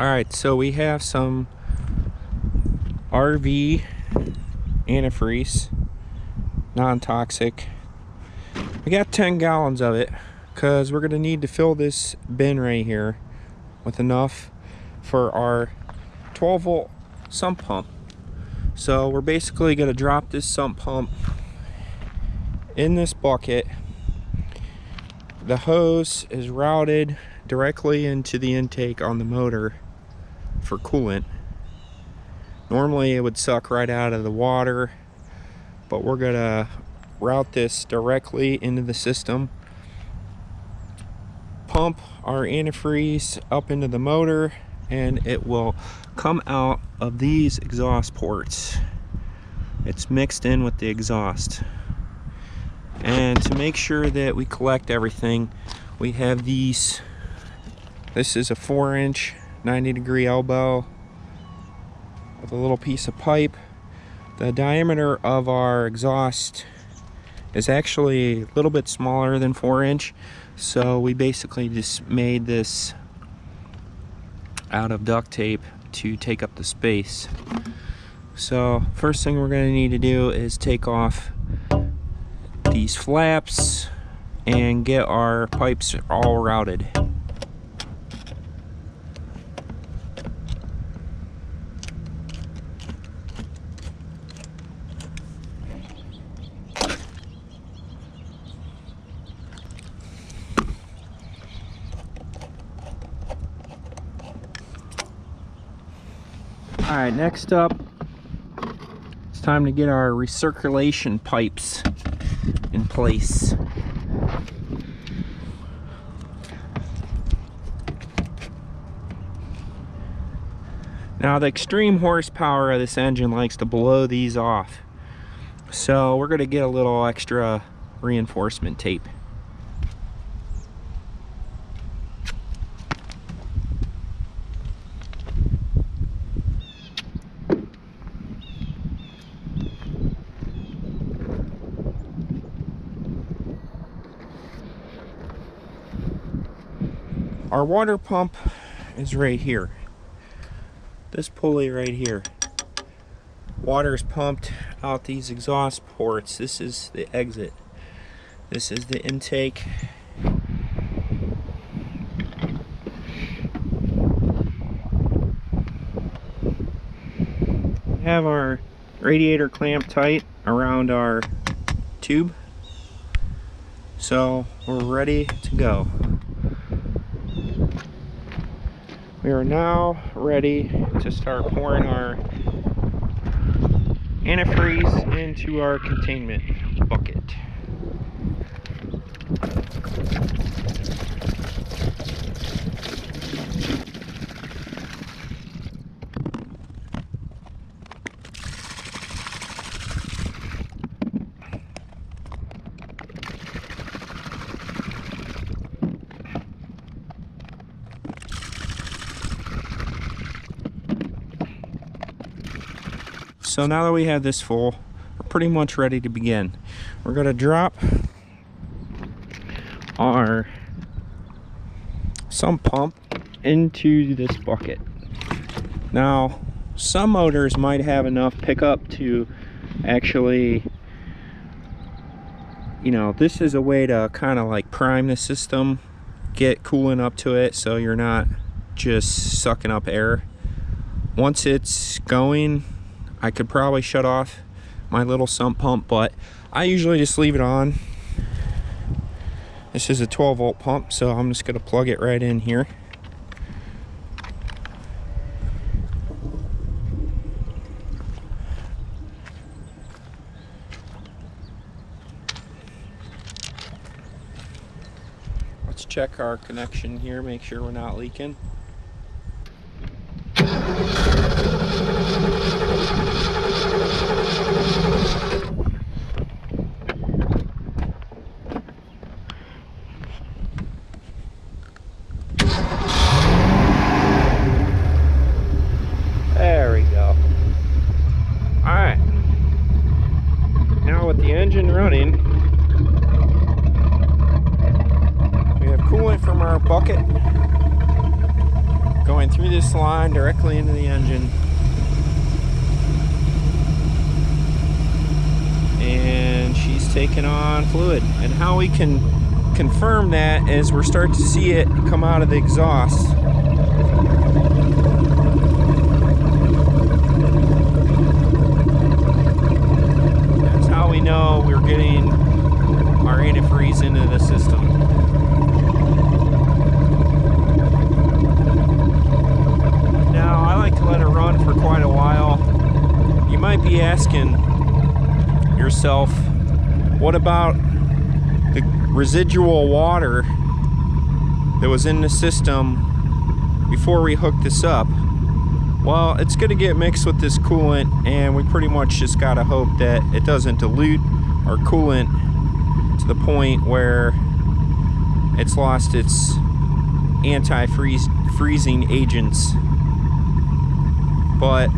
Alright, so we have some RV antifreeze, non-toxic. We got 10 gallons of it because we're going to need to fill this bin right here with enough for our 12-volt sump pump. So we're basically going to drop this sump pump in this bucket. The hose is routed directly into the intake on the motor for coolant. Normally it would suck right out of the water, but we're gonna route this directly into the system, pump our antifreeze up into the motor, and it will come out of these exhaust ports. It's mixed in with the exhaust. And to make sure that we collect everything, we have these. This is a 4-inch 90-degree elbow with a little piece of pipe. The diameter of our exhaust is actually a little bit smaller than 4-inch, so we basically just made this out of duct tape to take up the space. So first thing we're going to need to do is take off these flaps and get our pipes all routed. Alright, next up, it's time to get our recirculation pipes in place. Now the extreme horsepower of this engine likes to blow these off, so we're going to get a little extra reinforcement tape. Our water pump is right here. This pulley right here. Water is pumped out these exhaust ports. This is the exit. This is the intake. We have our radiator clamped tight around our tube, so we're ready to go. We are now ready to start pouring our antifreeze into our containment bucket. So now that we have this full, we're pretty much ready to begin. We're going to drop our sump pump into this bucket. Now, some motors might have enough pickup to actually, this is a way to kind of like prime the system, get coolant up to it so you're not just sucking up air. Once it's going, I could probably shut off my little sump pump, but I usually just leave it on. This is a 12-volt pump, so I'm just going to plug it right in here. Let's check our connection here, make sure we're not leaking. There we go. Alright. Now with the engine running, we have coolant from our bucket going right through this line directly into the engine. And she's taking on fluid. And how we can confirm that is we're starting to see it come out of the exhaust. That's how we know we're getting our antifreeze into the system. Now, I like to let it run for quite a while. You might be asking yourself, what about the residual water that was in the system before we hooked this up? Well, it's going to get mixed with this coolant, and we pretty much just got to hope that it doesn't dilute our coolant to the point where it's lost its anti-freezing agents. But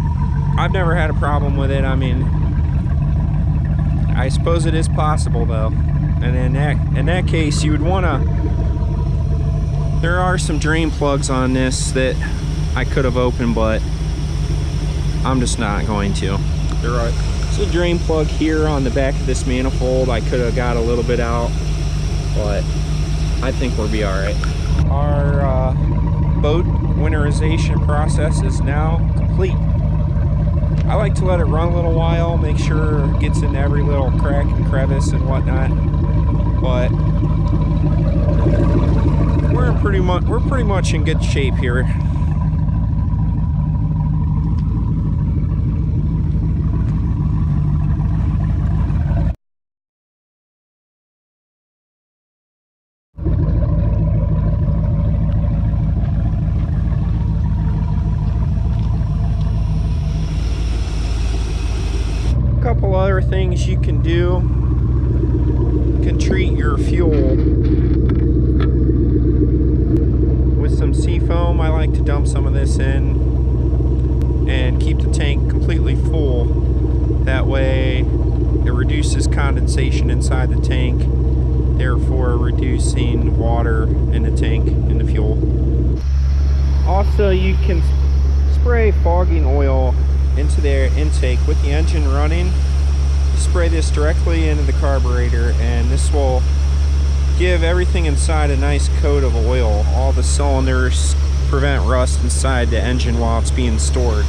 I've never had a problem with it. I mean, I suppose it is possible though. And in that case, you would want to, there are some drain plugs on this that I could have opened, but I'm just not going to. There's a drain plug here on the back of this manifold. I could have got a little bit out, but I think we'll be all right. Our boat winterization process is now complete. I like to let it run a little while, make sure it gets in every little crack and crevice and whatnot. But we're pretty much in good shape here. Couple other things you can do. You can treat your fuel with some seafoam. I like to dump some of this in and keep the tank completely full. That way it reduces condensation inside the tank, therefore reducing water in the tank in the fuel. Also, you can spray fogging oil into their intake with the engine running. Spray this directly into the carburetor, and this will give everything inside a nice coat of oil. All the cylinders, prevent rust inside the engine while it's being stored.